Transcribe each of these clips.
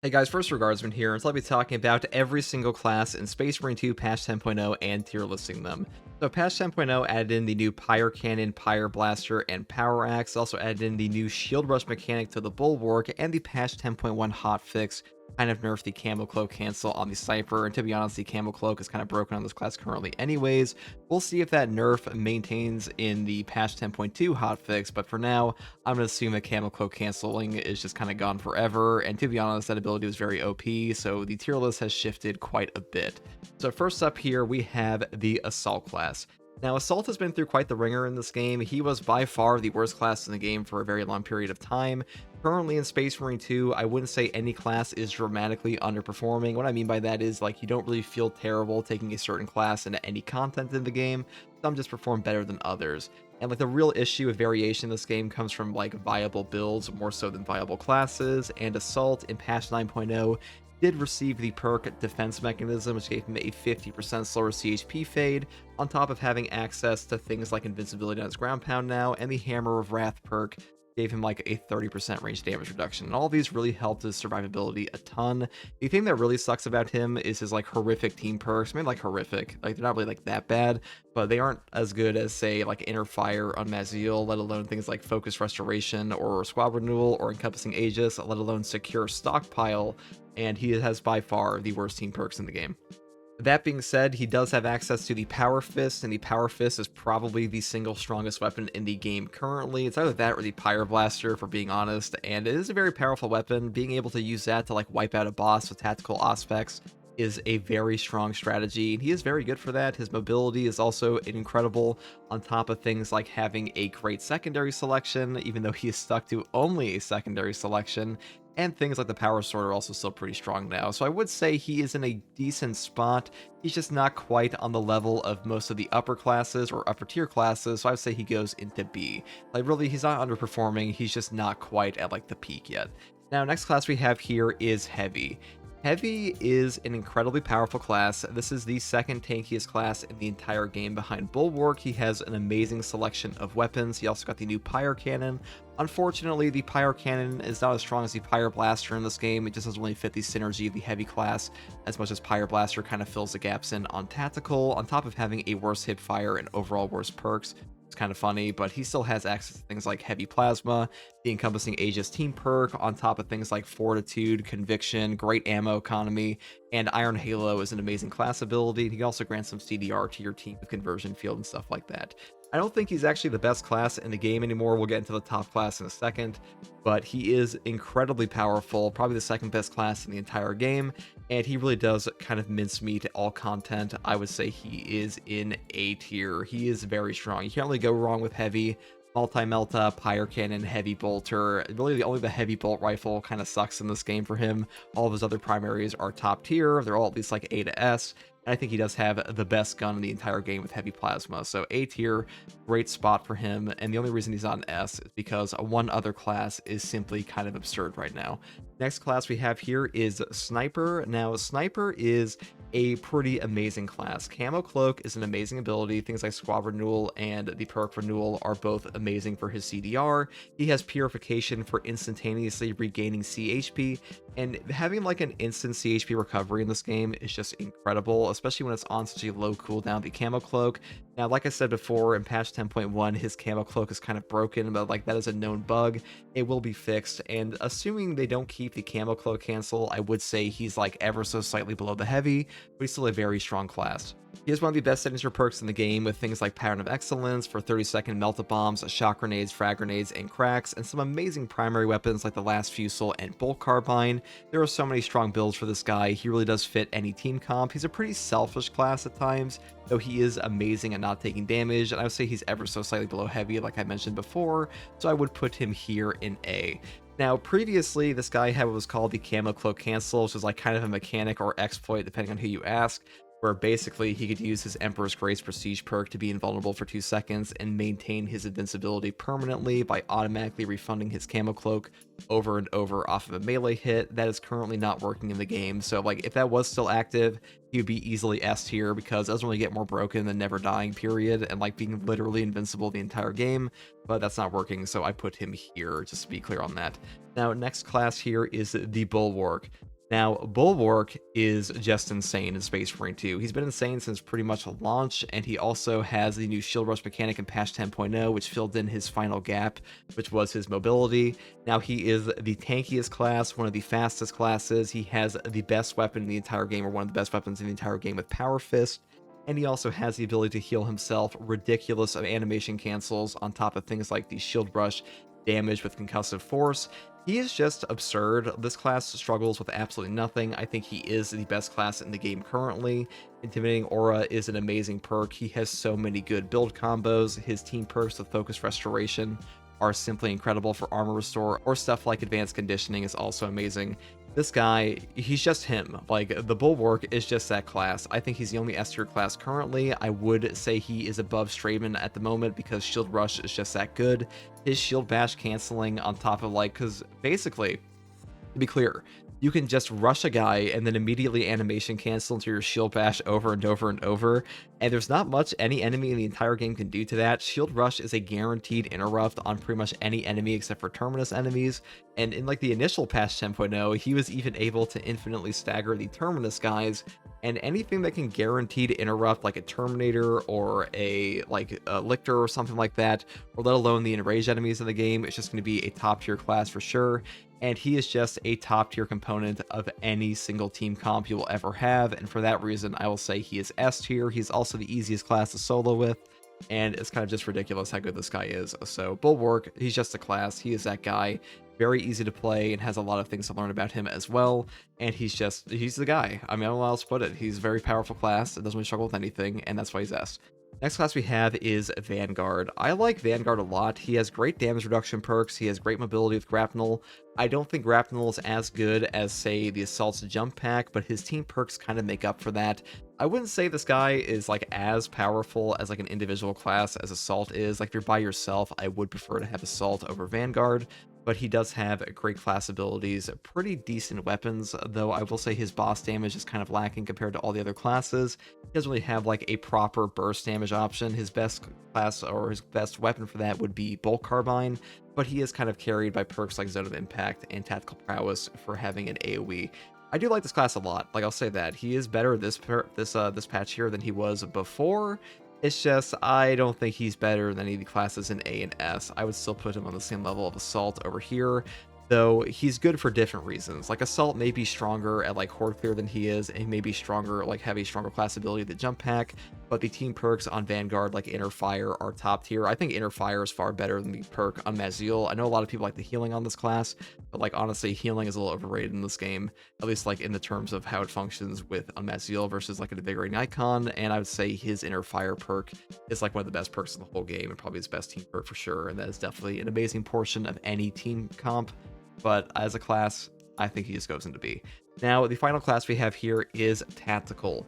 Hey guys, First Regardsman here, and so I'll be talking about every single class in Space Marine 2 patch 10.0 and tier listing them. So patch 10.0 added in the new Pyre Cannon, Pyre Blaster, and Power Axe, also added in the new Shield Rush mechanic to the Bulwark, and the patch 10.1 hotfix kind of nerfed the Camo Cloak cancel on the Cypher, and to be honest, the Camo Cloak is kind of broken on this class currently anyways. We'll see if that nerf maintains in the patch 10.2 hotfix, but for now, I'm going to assume that Camo Cloak canceling is just kind of gone forever, and to be honest, that ability was very OP, so the tier list has shifted quite a bit. So first up here, we have the Assault class. Now, Assault has been through quite the ringer in this game. He was by far the worst class in the game for a very long period of time. Currently in Space Marine 2, I wouldn't say any class is dramatically underperforming. What I mean by that is, like, you don't really feel terrible taking a certain class into any content in the game. Some just perform better than others. And like the real issue of variation in this game comes from like viable builds more so than viable classes, and Assault in patch 9.0 did receive the perk Defense Mechanism, which gave him a 50% slower CHP fade, on top of having access to things like invincibility on his ground pound now, and the Hammer of Wrath perk gave him like a 30% range damage reduction. And all these really helped his survivability a ton. The thing that really sucks about him is his like horrific team perks. I mean, like horrific, like they're not really like that bad, but they aren't as good as say like Inner Fire on Maziel, let alone things like Focus Restoration or Squad Renewal or Encompassing Aegis, let alone Secure Stockpile. And he has by far the worst team perks in the game. That being said, he does have access to the Power Fist, and the Power Fist is probably the single strongest weapon in the game currently. It's either that or the Pyre Blaster, for being honest, and it is a very powerful weapon. Being able to use that to like wipe out a boss with tactical aspects is a very strong strategy, and he is very good for that. His mobility is also incredible, on top of things like having a great secondary selection, even though he is stuck to only a secondary selection. And things like the Power Sword are also still pretty strong now. So I would say he is in a decent spot. He's just not quite on the level of most of the upper classes or upper tier classes. So I would say he goes into B. Like really, he's not underperforming. He's just not quite at like the peak yet. Now, next class we have here is Heavy. Heavy is an incredibly powerful class. This is the second tankiest class in the entire game behind Bulwark. He has an amazing selection of weapons. He also got the new Pyre Cannon. Unfortunately, the Pyre Cannon is not as strong as the Pyre Blaster in this game. It just doesn't really fit the synergy of the Heavy class as much as Pyre Blaster kind of fills the gaps in on tactical, on top of having a worse hip fire and overall worse perks. It's kind of funny, but he still has access to things like Heavy Plasma, the Encompassing Aegis team perk, on top of things like Fortitude, Conviction, great ammo economy, and Iron Halo is an amazing class ability. He also grants some CDR to your team with Conversion Field and stuff like that. I don't think he's actually the best class in the game anymore. We'll get into the top class in a second, but he is incredibly powerful, probably the second best class in the entire game, and he really does kind of mincemeat all content. I would say he is in A tier. He is very strong. You can't really go wrong with Heavy. Multi-Melta, Pyre Cannon, Heavy Bolter. Really, only the Heavy Bolt Rifle kind of sucks in this game for him. All of his other primaries are top tier. They're all at least like A to S. I think he does have the best gun in the entire game with Heavy Plasma. So A tier, great spot for him. And the only reason he's not an S is because one other class is simply kind of absurd right now. Next class we have here is Sniper. Now, Sniper is a pretty amazing class. Camo Cloak is an amazing ability. Things like Squad Renewal and the Perk Renewal are both amazing for his CDR. He has Purification for instantaneously regaining CHP, and having like an instant CHP recovery in this game is just incredible, especially when it's on such a low cooldown, the Camo Cloak. Now, like I said before, in patch 10.1, his Camo Cloak is kind of broken, but like that is a known bug. It will be fixed, and assuming they don't keep the Camo Cloak cancel, I would say he's like ever so slightly below the Heavy, but he's still a very strong class. He has one of the best signature perks in the game, with things like Pattern of Excellence for 30-second Melta Bombs, Shock Grenades, Frag Grenades, and Cracks, and some amazing primary weapons like the Last Fusel and Bolt Carbine. There are so many strong builds for this guy. He really does fit any team comp. He's a pretty selfish class at times, though he is amazing at not taking damage, and I would say he's ever so slightly below Heavy, like I mentioned before, so I would put him here in A. Now, previously, this guy had what was called the Camo Cloak Cancel, which is like kind of a mechanic or exploit, depending on who you ask, where basically he could use his Emperor's Grace Prestige perk to be invulnerable for 2 seconds and maintain his invincibility permanently by automatically refunding his Camo Cloak over and over off of a melee hit. That is currently not working in the game, so like if that was still active, he would be easily S tier because it doesn't really get more broken than Never Dying period and like being literally invincible the entire game, but that's not working, so I put him here, just to be clear on that. Now, next class here is the Bulwark. Now, Bulwark is just insane in Space Marine 2. He's been insane since pretty much launch, and he also has the new Shield Rush mechanic in patch 10.0, which filled in his final gap, which was his mobility. Now, he is the tankiest class, one of the fastest classes. He has the best weapon in the entire game, or one of the best weapons in the entire game with Power Fist. And he also has the ability to heal himself, ridiculous animation cancels on top of things like the Shield Rush damage with concussive force. He is just absurd. This class struggles with absolutely nothing. I think he is the best class in the game currently. Intimidating Aura is an amazing perk. He has so many good build combos. His team perks with Focus Restoration are simply incredible for armor restore, or stuff like Advanced Conditioning is also amazing. This guy, he's just him. Like, the Bulwark is just that class. I think he's the only S tier class currently. I would say he is above Straven at the moment because Shield Rush is just that good. His Shield Bash canceling on top of, like, because basically, to be clear, you can just rush a guy and then immediately animation cancel into your Shield Bash over and over and over, and there's not much any enemy in the entire game can do to that. Shield Rush is a guaranteed interrupt on pretty much any enemy except for Terminus enemies, and in like the initial patch 10.0, he was even able to infinitely stagger the Terminus guys, and anything that can guaranteed interrupt like a Terminator or a Lictor or something like that, or let alone the enraged enemies in the game, it's just going to be a top tier class for sure. And he is just a top tier component of any single team comp you will ever have, and for that reason I will say he is S tier. He's also the easiest class to solo with, and it's kind of just ridiculous how good this guy is. So Bulwark, he's just a class. He is that guy. Very easy to play and has a lot of things to learn about him as well, and he's the guy. I mean, I don't know how else to put it. He's a very powerful class. It doesn't really struggle with anything, and that's why he's S. Next class we have is Vanguard. I like Vanguard a lot. He has great damage reduction perks. He has great mobility with Grapnel. I don't think Grapnel is as good as, say, the Assault's jump pack, but his team perks kind of make up for that. I wouldn't say this guy is like as powerful as like an individual class as Assault is. Like, if you're by yourself, I would prefer to have Assault over Vanguard, but he does have great class abilities, pretty decent weapons, though I will say his boss damage is kind of lacking compared to all the other classes. He doesn't really have like a proper burst damage option. His best class, or his best weapon for that, would be Bolt Carbine, but he is kind of carried by perks like Zone of Impact and Tactical Prowess for having an AoE. I do like this class a lot, like I'll say that. He is better this patch here than he was before. It's just, I don't think he's better than any of the classes in A and S. I would still put him on the same level of Assault over here, though he's good for different reasons. Like, Assault may be stronger at like Horde Clear than he is, and he may be stronger, like have a stronger class ability than Jump Pack, but the team perks on Vanguard, like Inner Fire, are top tier. I think Inner Fire is far better than the perk on Mazil. I know a lot of people like the healing on this class, but like honestly, healing is a little overrated in this game, at least like in the terms of how it functions with Mazil versus like an Invigorating Icon, and I would say his Inner Fire perk is like one of the best perks in the whole game, and probably his best team perk for sure, and that is definitely an amazing portion of any team comp. But as a class, I think he just goes into B. Now, the final class we have here is Tactical.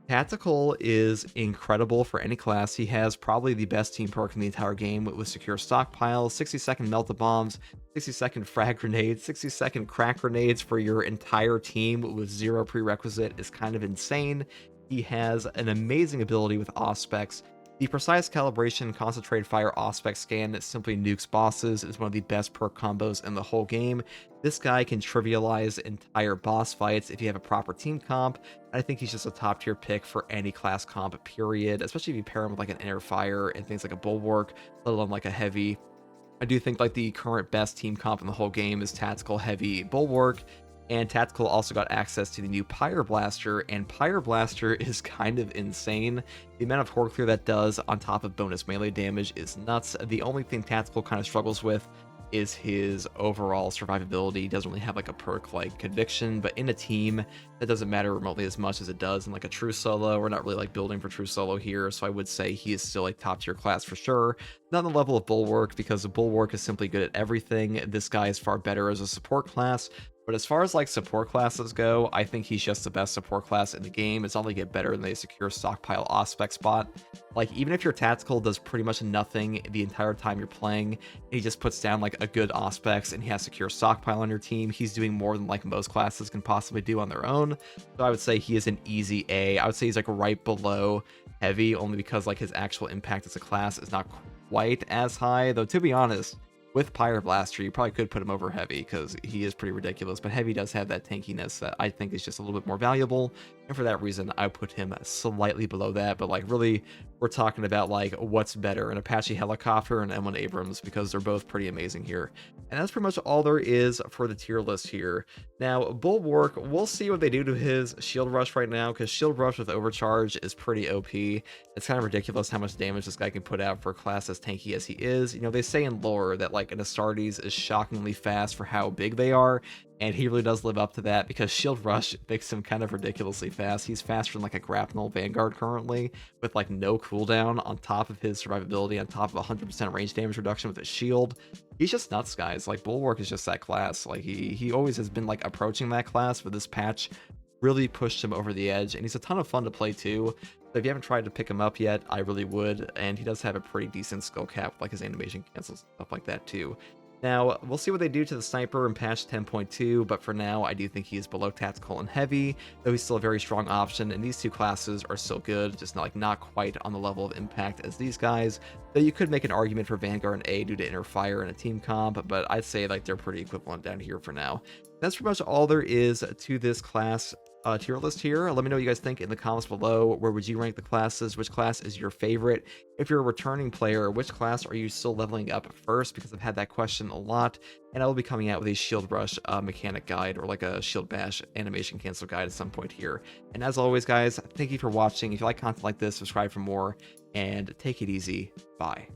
Tactical is incredible for any class. He has probably the best team perk in the entire game with Secure Stockpiles, 60-second Melt-A-Bombs, 60-second Frag Grenades, 60-second Crack Grenades for your entire team with zero prerequisite is kind of insane. He has an amazing ability with Auspex. The Precise Calibration Concentrated Fire Auspex scan that simply nukes bosses is one of the best perk combos in the whole game. This guy can trivialize entire boss fights if you have a proper team comp. I think he's just a top tier pick for any class comp, period, especially if you pair him with like an Inner Fire and things like a Bulwark, let alone like a Heavy. I do think like the current best team comp in the whole game is Tactical, Heavy, Bulwark. And Tactical also got access to the new Pyre Blaster, and Pyre Blaster is kind of insane. The amount of Horde Clear that does on top of bonus melee damage is nuts. The only thing Tactical kind of struggles with is his overall survivability. He doesn't really have like a perk like Conviction, but in a team, that doesn't matter remotely as much as it does in like a true solo. We're not really like building for true solo here, so I would say he is still a top tier class for sure. Not on the level of Bulwark, because the Bulwark is simply good at everything. This guy is far better as a support class. But as far as like support classes go, I think he's just the best support class in the game. It's only get better than a Secure Stockpile Auspex spot. Like, even if your Tactical does pretty much nothing the entire time you're playing, and he just puts down like a good Auspex and he has Secure Stockpile on your team, he's doing more than like most classes can possibly do on their own. So I would say he is an easy A. I would say he's like right below Heavy, only because like his actual impact as a class is not quite as high, though to be honest, with Pyre Blaster, you probably could put him over Heavy because he is pretty ridiculous, but Heavy does have that tankiness that I think is just a little bit more valuable, and for that reason, I put him slightly below that, but like really, we're talking about like what's better, an Apache Helicopter and M1 Abrams, because they're both pretty amazing here. And that's pretty much all there is for the tier list here. Now, Bulwark, we'll see what they do to his Shield Rush right now, because Shield Rush with Overcharge is pretty OP. It's kind of ridiculous how much damage this guy can put out for a class as tanky as he is. You know, they say in lore that like an Astartes is shockingly fast for how big they are, and he really does live up to that because Shield Rush makes him kind of ridiculously fast. He's faster than like a Grapnel Vanguard currently, with like no cooldown on top of his survivability, on top of 100% range damage reduction with his shield. He's just nuts, guys. Like, Bulwark is just that class. Like, he always has been like approaching that class, but this patch really pushed him over the edge, and he's a ton of fun to play too. So if you haven't tried to pick him up yet, I really would, and he does have a pretty decent skill cap, like his animation cancels and stuff like that too. Now, we'll see what they do to the Sniper in patch 10.2, but for now, I do think he's below Tactical and Heavy, though he's still a very strong option, and these two classes are still good, just not quite on the level of impact as these guys, though you could make an argument for Vanguard and A due to Inner Fire and a team comp, but I'd say like they're pretty equivalent down here for now. That's pretty much all there is to this class tier list here. Let me know what you guys think in the comments below. Where would you rank the classes? Which class is your favorite? If you're a returning player, which class are you still leveling up first? Because I've had that question a lot, and I will be coming out with a Shield Rush mechanic guide, or like a Shield Bash animation cancel guide at some point here. And as always, guys, thank you for watching. If you like content like this, subscribe for more, and take it easy. Bye.